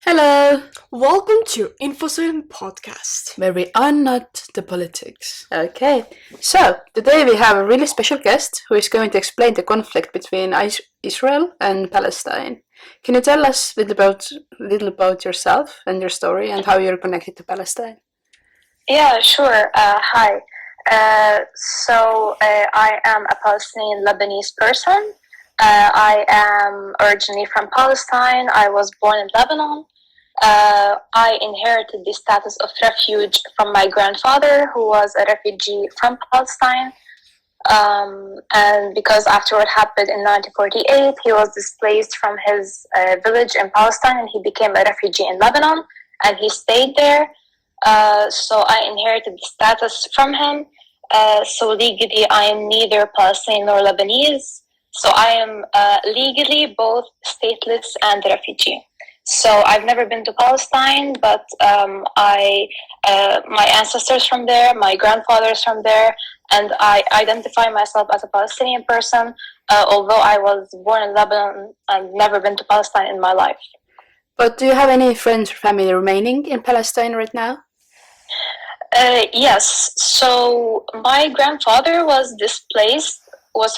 Hello, Welcome to Infosyn Podcast. where we are not the politics. Okay, so today we have a really special guest who is going to explain the conflict between Israel and Palestine. Can you tell us a little about yourself and your story and how you're connected to Palestine? Yeah, sure. Hi. I am a Palestinian Lebanese person. I am originally from Palestine. I was born in Lebanon. I inherited the status of refuge from my grandfather, who was a refugee from Palestine. And because after what happened in 1948, he was displaced from his village in Palestine and he became a refugee in Lebanon and he stayed there. So I inherited the status from him. So legally, I am neither Palestinian nor Lebanese. So I am legally both stateless and a refugee. So I've never been to Palestine, but my ancestors from there, my grandfather's from there, and I identify myself as a Palestinian person, although I was born in Lebanon and never been to Palestine in my life. But do you have any friends or family remaining in Palestine right now? Yes. So my grandfather was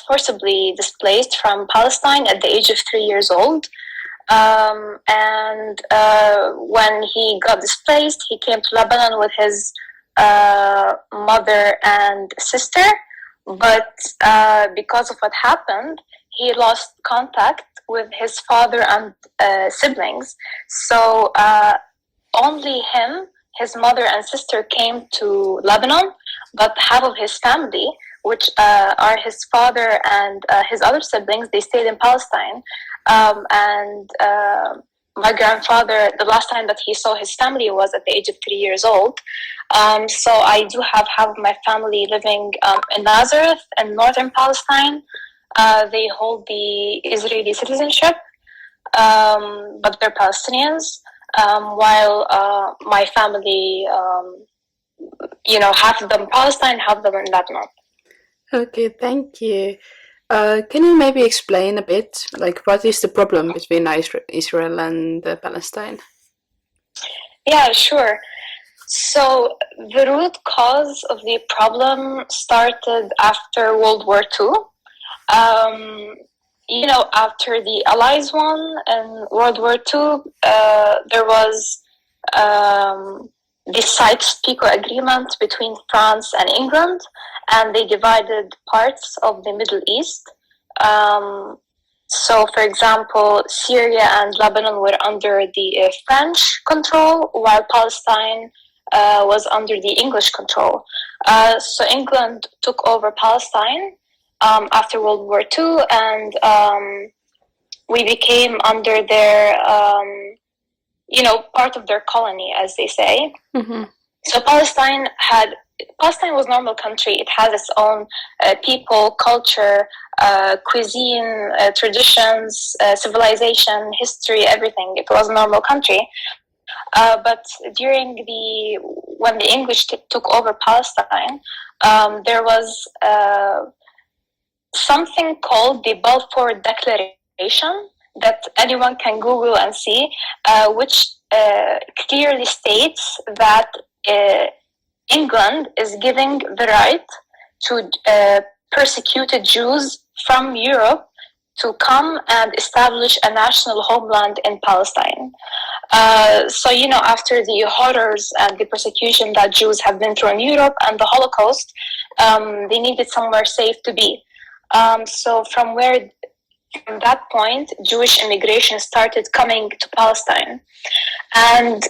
forcibly displaced from Palestine at the age of 3 years old. When he got displaced, he came to Lebanon with his mother and sister. But because of what happened, he lost contact with his father and siblings. So only him, his mother and sister came to Lebanon, but half of his family, which are his father and his other siblings, they stayed in Palestine. My grandfather, the last time that he saw his family was at the age of 3 years old. So I do have half of my family living in Nazareth in northern Palestine. They hold the Israeli citizenship, but they're Palestinians. While my family, half of them in Palestine, half of them in Lebanon. Okay, thank you. Can you maybe explain a bit, like, what is the problem between Israel and Palestine? Yeah, sure. So the root cause of the problem started after World War II. After the Allies won in World War II, there was the Sykes-Picot Agreement between France and England, and they divided parts of the Middle East. So, for example, Syria and Lebanon were under the French control, while Palestine was under the English control. So England took over Palestine after World War II, and we became under their, part of their colony, as they say. Mm-hmm. So Palestine was a normal country. It has its own people, culture, cuisine, traditions, civilization, history, everything. It was a normal country. But when the English took over Palestine, there was something called the Balfour Declaration that anyone can Google and see, which clearly states that England is giving the right to persecuted Jews from Europe to come and establish a national homeland in Palestine. After the horrors and the persecution that Jews have been through in Europe and the Holocaust, they needed somewhere safe to be. From that point, Jewish immigration started coming to Palestine. And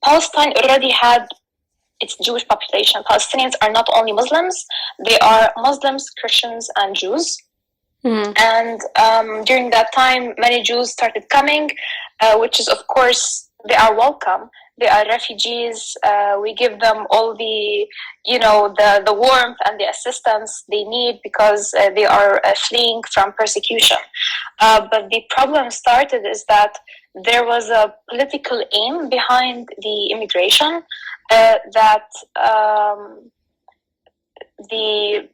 Palestine already had its Jewish population. Palestinians are not only Muslims, they are Muslims, Christians, and Jews. Mm-hmm. And during that time, many Jews started coming, which is, of course, they are welcome. They are refugees. We give them all the warmth and the assistance they need because they are fleeing from persecution. But the problem started is that there was a political aim behind the immigration that the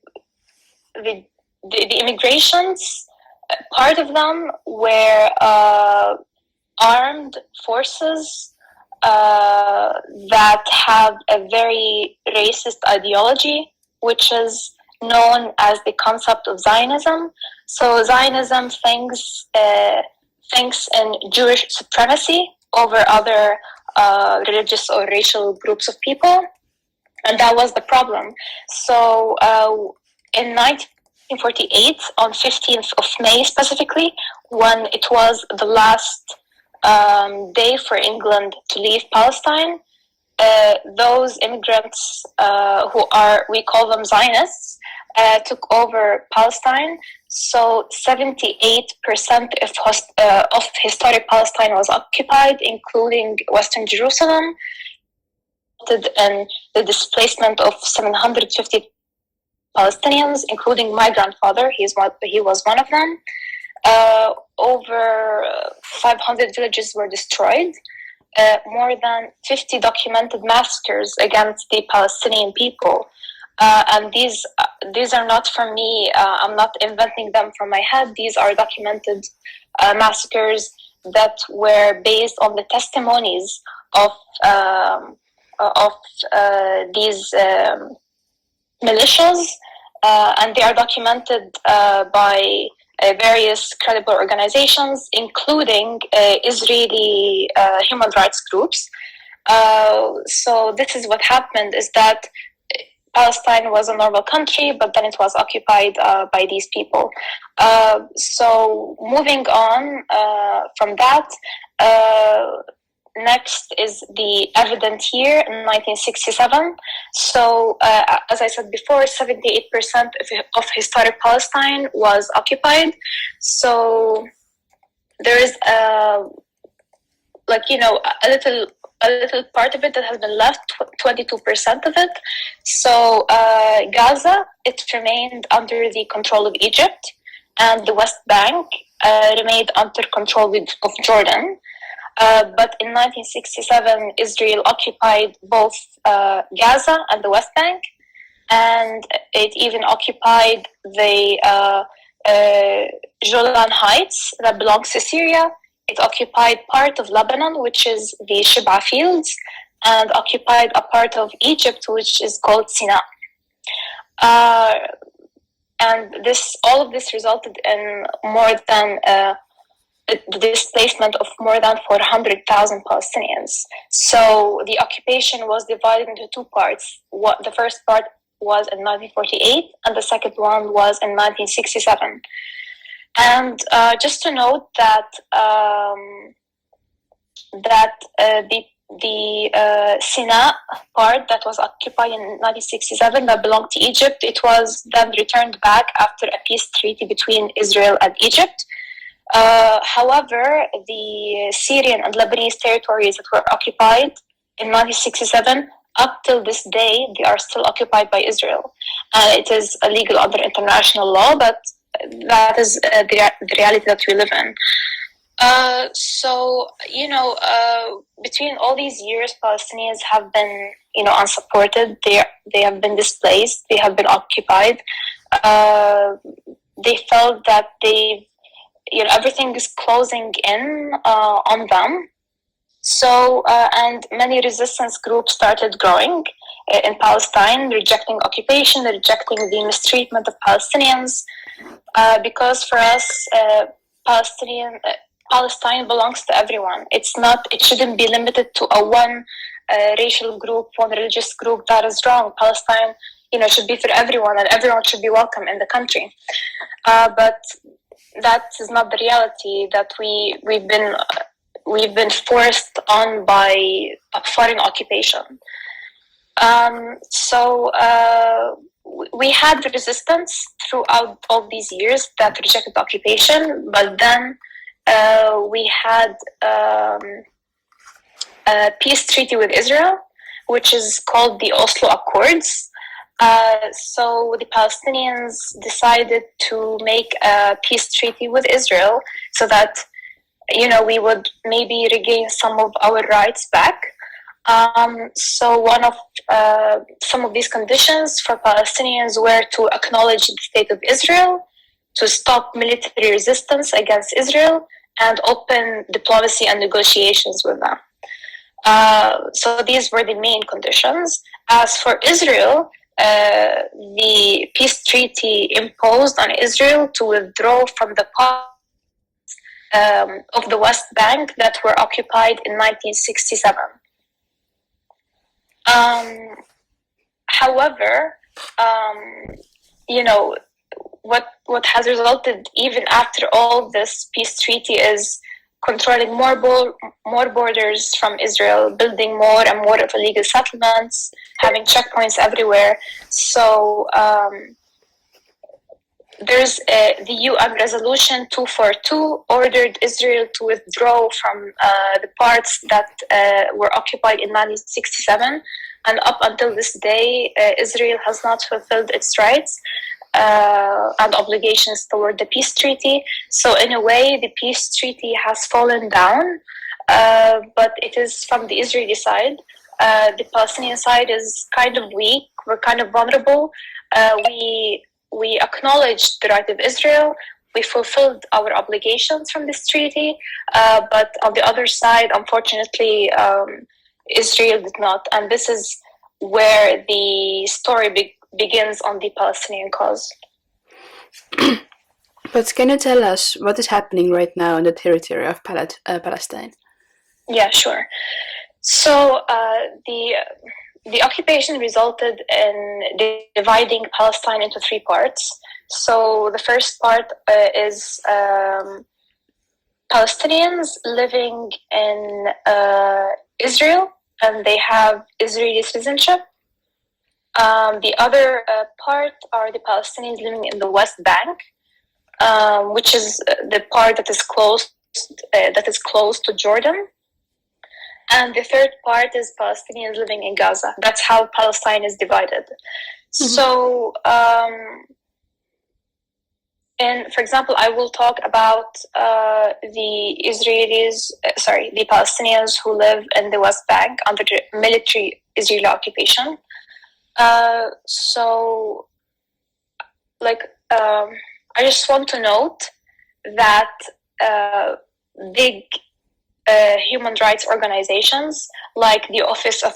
immigrations, part of them were armed forces that have a very racist ideology, which is known as the concept of Zionism. So Zionism thinks in Jewish supremacy over other religious or racial groups of people, and that was the problem. So in 1948, on 15th of May specifically, when it was the last day for England to leave Palestine, those immigrants we call them Zionists, took over Palestine. So 78% of historic Palestine was occupied, including Western Jerusalem, and the displacement of 750 Palestinians, including my grandfather. He was one of them. Over 500 villages were destroyed. More than 50 documented massacres against the Palestinian people. And these are not from me. I'm not inventing them from my head. These are documented massacres that were based on the testimonies of these militias, and they are documented by various credible organizations, including Israeli human rights groups. So this is what happened, is that Palestine was a normal country, but then it was occupied by these people. So moving on from that, next is the evident year in 1967. So, as I said before, 78% of historic Palestine was occupied. So there is a little part of it that has been left, 22% of it. So Gaza, it remained under the control of Egypt, and the West Bank remained under control of Jordan. But in 1967, Israel occupied both Gaza and the West Bank, and it even occupied the Golan Heights that belongs to Syria. It occupied part of Lebanon, which is the Shib'a Fields, and occupied a part of Egypt, which is called Sinai. And all of this resulted in more than the displacement of more than 400,000 Palestinians. So the occupation was divided into two parts. The first part was in 1948, and the second one was in 1967. And just to note that the Sinai part that was occupied in 1967 that belonged to Egypt, it was then returned back after a peace treaty between Israel and Egypt. However, the Syrian and Lebanese territories that were occupied in 1967, up till this day, they are still occupied by Israel. And it is illegal under international law, but that is the reality that we live in. So, between all these years, Palestinians have been, unsupported. They have been displaced. They have been occupied. They felt that everything is closing in on them. So, and many resistance groups started growing in Palestine, rejecting occupation, rejecting the mistreatment of Palestinians, because for us, Palestine belongs to everyone. It shouldn't be limited to a one racial group, one religious group. That is wrong. Palestine, should be for everyone, and everyone should be welcome in the country. But that is not the reality that we've been forced on by a foreign occupation. So we had the resistance throughout all these years that rejected occupation, but then we had a peace treaty with Israel, which is called the Oslo Accords. So the Palestinians decided to make a peace treaty with Israel so that, we would maybe regain some of our rights back. So some of these conditions for Palestinians were to acknowledge the state of Israel, to stop military resistance against Israel, and open diplomacy and negotiations with them. So these were the main conditions. As for Israel, the peace treaty imposed on Israel to withdraw from the parts of the West Bank that were occupied in 1967. However, what has resulted even after all this peace treaty is controlling more borders from Israel, building more and more of illegal settlements, having checkpoints everywhere. So there's the UN resolution 242 ordered Israel to withdraw from the parts that were occupied in 1967, and up until this day, Israel has not fulfilled its rights and obligations toward the peace treaty. So in a way, the peace treaty has fallen down, but it is from the Israeli side. The Palestinian side is kind of weak. We're kind of vulnerable. We acknowledged the right of Israel. We fulfilled our obligations from this treaty, but on the other side, unfortunately, Israel did not. And this is where the story begins on the Palestinian cause. But can you tell us what is happening right now in the territory of Palestine? Yeah, sure. So the occupation resulted in dividing Palestine into three parts. So the first part is Palestinians living in Israel, and they have Israeli citizenship. The other part are the Palestinians living in the West Bank, which is the part that is close to Jordan. And the third part is Palestinians living in Gaza. That's how Palestine is divided. Mm-hmm. So, for example, I will talk about the Palestinians who live in the West Bank under the military Israeli occupation. I just want to note that big human rights organizations like the Office of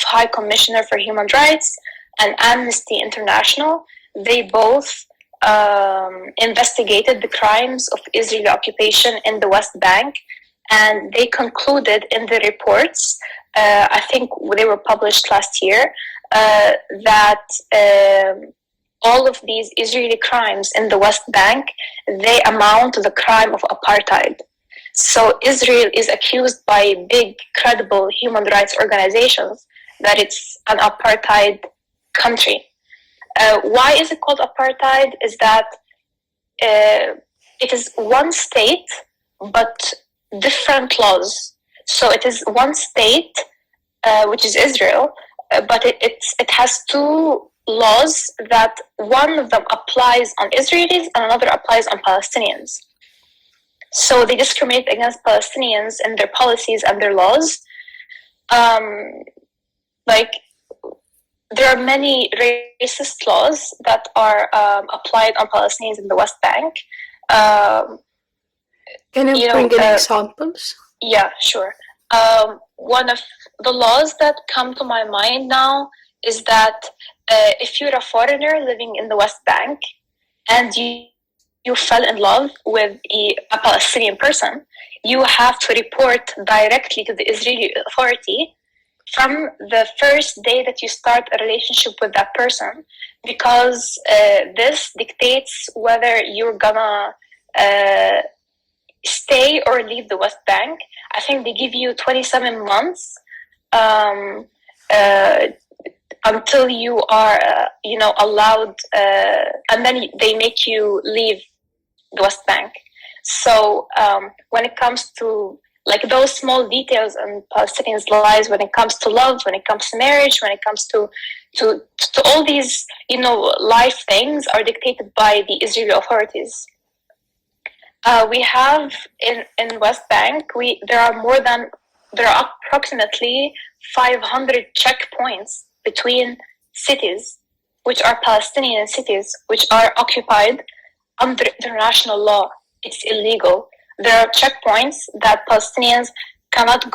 High Commissioner for Human Rights and Amnesty International, they both investigated the crimes of Israeli occupation in the West Bank, and they concluded in the reports, I think they were published last year, that all of these Israeli crimes in the West Bank, they amount to the crime of apartheid. So Israel is accused by big, credible human rights organizations that it's an apartheid country. Why is it called apartheid? Is that it is one state, but different laws. So it is one state, which is Israel, but it has two laws that one of them applies on Israelis and another applies on Palestinians. So they discriminate against Palestinians in their policies and their laws. There are many racist laws that are applied on Palestinians in the West Bank. Can you bring in examples? Yeah, sure. One of the laws that come to my mind now is that if you're a foreigner living in the West Bank and you fell in love with a Palestinian person, you have to report directly to the Israeli authority from the first day that you start a relationship with that person, because this dictates whether you're gonna stay or leave the West Bank. I think they give you 27 months until you are, allowed, and then they make you leave the West Bank. So when it comes to those small details in Palestinians' lives, when it comes to love, when it comes to marriage, when it comes to all these, life things are dictated by the Israeli authorities. We have in West Bank, there are approximately 500 checkpoints between cities, which are Palestinian cities, which are occupied under international law. It's illegal. there are checkpoints that Palestinians cannot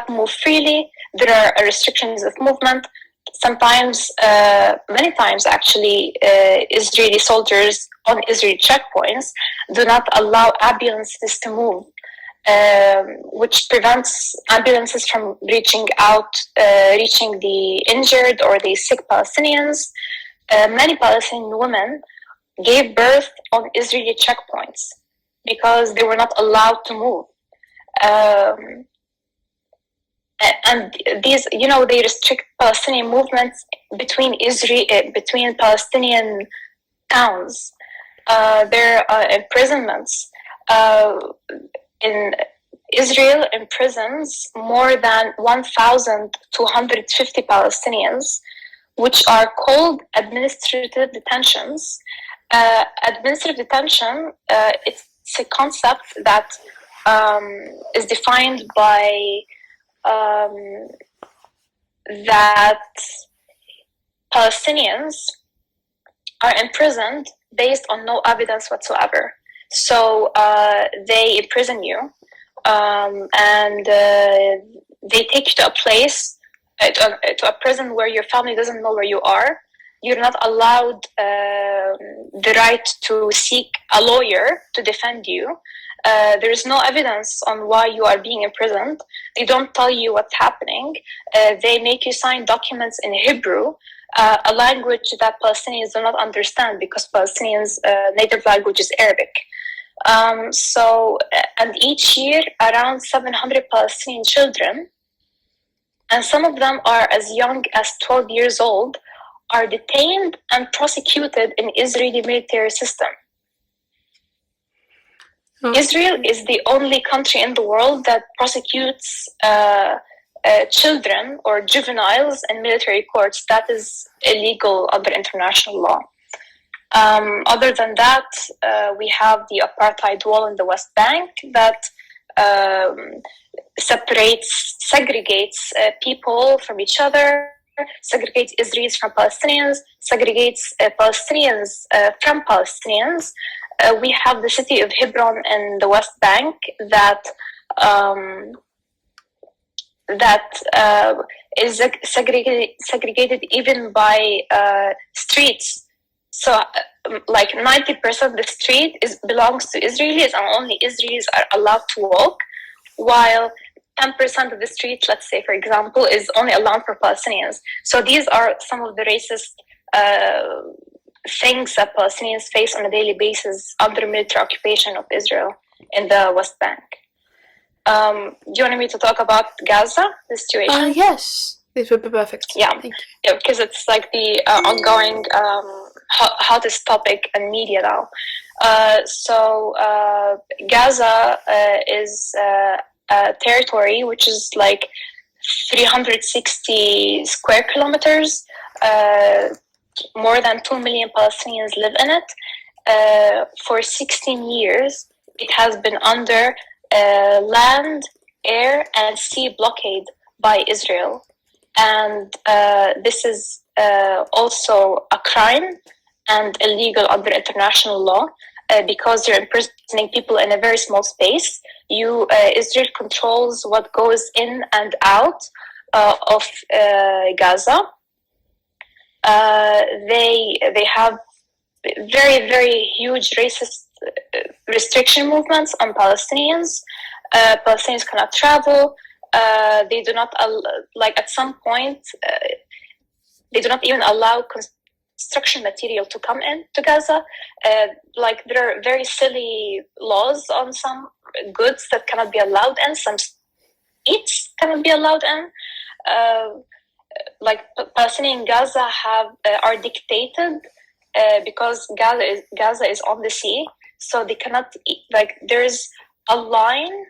move freely. There are restrictions of movement. Sometimes, many times actually, Israeli soldiers on Israeli checkpoints do not allow ambulances to move, which prevents ambulances from reaching the injured or the sick Palestinians. Many Palestinian women gave birth on Israeli checkpoints because they were not allowed to move. And these, they restrict Palestinian movements between Palestinian towns. There are imprisonments. In Israel imprisons more than 1,250 Palestinians, which are called administrative detentions. Administrative detention, it's a concept that is defined by that Palestinians are imprisoned based on no evidence whatsoever. So they imprison you, and they take you to a place, to a prison where your family doesn't know where you are. You're not allowed the right to seek a lawyer to defend you. There is no evidence on why you are being imprisoned. They don't tell you what's happening. They make you sign documents in Hebrew, a language that Palestinians do not understand because Palestinians' native language is Arabic. And each year, around 700 Palestinian children, and some of them are as young as 12 years old, are detained and prosecuted in Israeli military system. Israel is the only country in the world that prosecutes children or juveniles in military courts. That is illegal under international law. Other than that, we have the apartheid wall in the West Bank that segregates people from each other, segregates Israelis from Palestinians, segregates Palestinians from Palestinians. We have the city of Hebron in the West Bank that is segregated even by streets. So, like 90% of the street belongs to Israelis, and only Israelis are allowed to walk, while 10% of the street, let's say, for example, is only allowed for Palestinians. So these are some of the racist things that Palestinians face on a daily basis under military occupation of Israel in the West Bank. Do you want me to talk about Gaza, the situation? Yes, this would be perfect. Yeah, thank you. Yeah, because it's like the ongoing hottest topic in media now. So Gaza is a territory which is like 360 square kilometers. More than 2 million Palestinians live in it. For 16 years, it has been under land, air, and sea blockade by Israel. And this is also a crime and illegal under international law because you're imprisoning people in a very small space. Israel controls what goes in and out of Gaza. They have very, very huge racist restriction movements on Palestinians. Palestinians cannot travel. They do not, at some point, they do not even allow construction material to come in to Gaza. There are very silly laws on some goods that cannot be allowed in, some eats cannot be allowed in. Palestinians in Gaza are dictated because Gaza is on the sea, so they cannot there's a line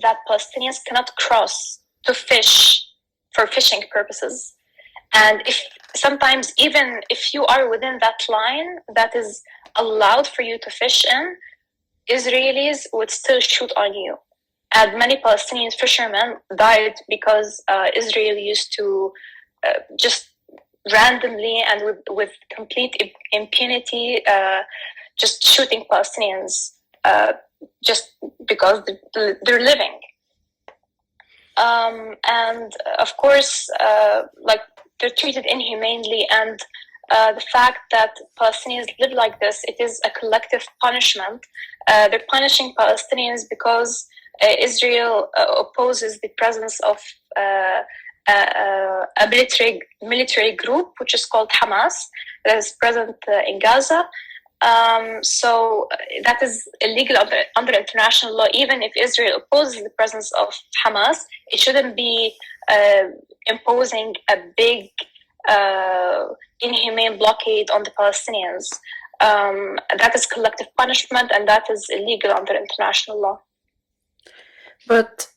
that Palestinians cannot cross to fish for fishing purposes. And sometimes even if you are within that line that is allowed for you to fish in, Israelis would still shoot on you. And many Palestinian fishermen died because Israel used to just randomly and with complete impunity just shooting Palestinians just because they're living. And of course, like they're treated inhumanely, and the fact that Palestinians live like this, it is a collective punishment. They're punishing Palestinians because Israel opposes the presence of a military group, which is called Hamas, that is present in Gaza. So that is illegal under international law. Even if Israel opposes the presence of Hamas, it shouldn't be imposing a big inhumane blockade on the Palestinians. That is collective punishment, and that is illegal under international law. But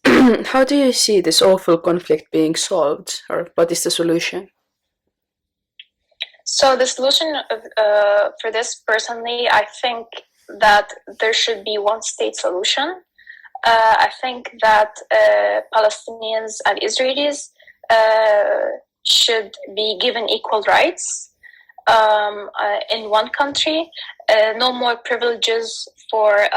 how do you see this awful conflict being solved, or what is the solution? So the solution for this, personally, I think that there should be one state solution. I think that Palestinians and Israelis should be given equal rights in one country. No more privileges for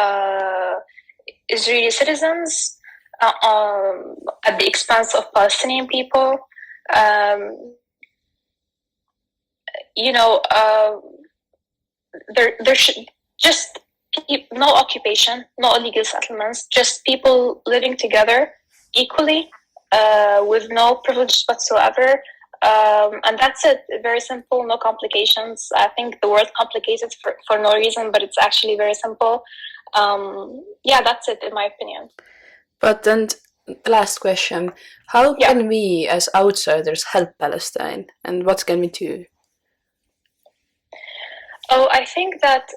Israeli citizens at the expense of Palestinian people. There should just no occupation, no illegal settlements, just people living together equally with no privileges whatsoever. And that's it. Very simple, no complications. I think the word complicated for no reason, but it's actually very simple. That's it, in my opinion. But then, last question, how can we as outsiders help Palestine, and what can we do? I think that it's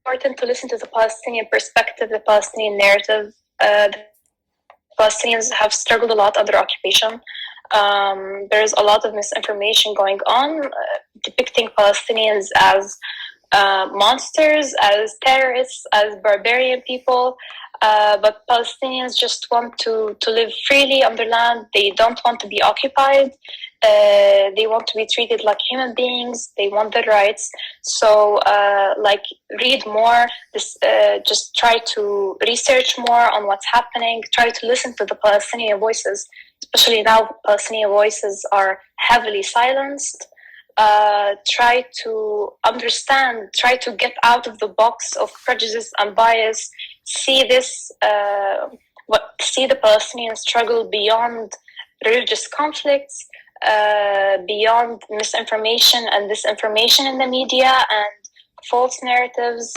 important to listen to the Palestinian perspective, the Palestinian narrative. The Palestinians have struggled a lot under occupation. There's a lot of misinformation going on, depicting Palestinians as monsters, as terrorists, as barbarian people. But Palestinians just want to live freely on their land. They don't want to be occupied. They want to be treated like human beings. They want their rights. So, read more. Just try to research more on what's happening. Try to listen to the Palestinian voices. Especially now, Palestinian voices are heavily silenced. Try to understand. Try to get out of the box of prejudice and bias. See the Palestinian struggle beyond religious conflicts, beyond misinformation and disinformation in the media and false narratives.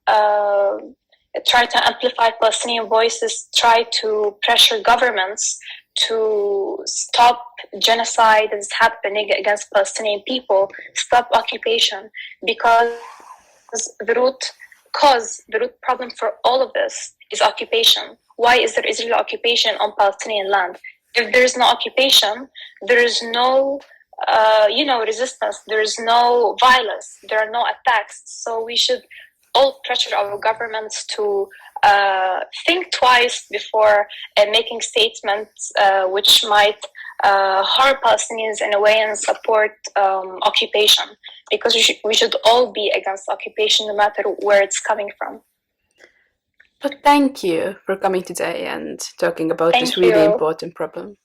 Try to amplify Palestinian voices. Try to pressure governments to stop genocide that's happening against Palestinian people, stop occupation, because the root problem for all of this is occupation. Why is there Israeli occupation on Palestinian land? If there is no occupation, there is no resistance, there is no violence, there are no attacks. So we should all pressure our governments to think twice before making statements which might harm Palestinians in a way and support occupation, because we should all be against occupation no matter where it's coming from. But thank you for coming today and talking about this really important problem.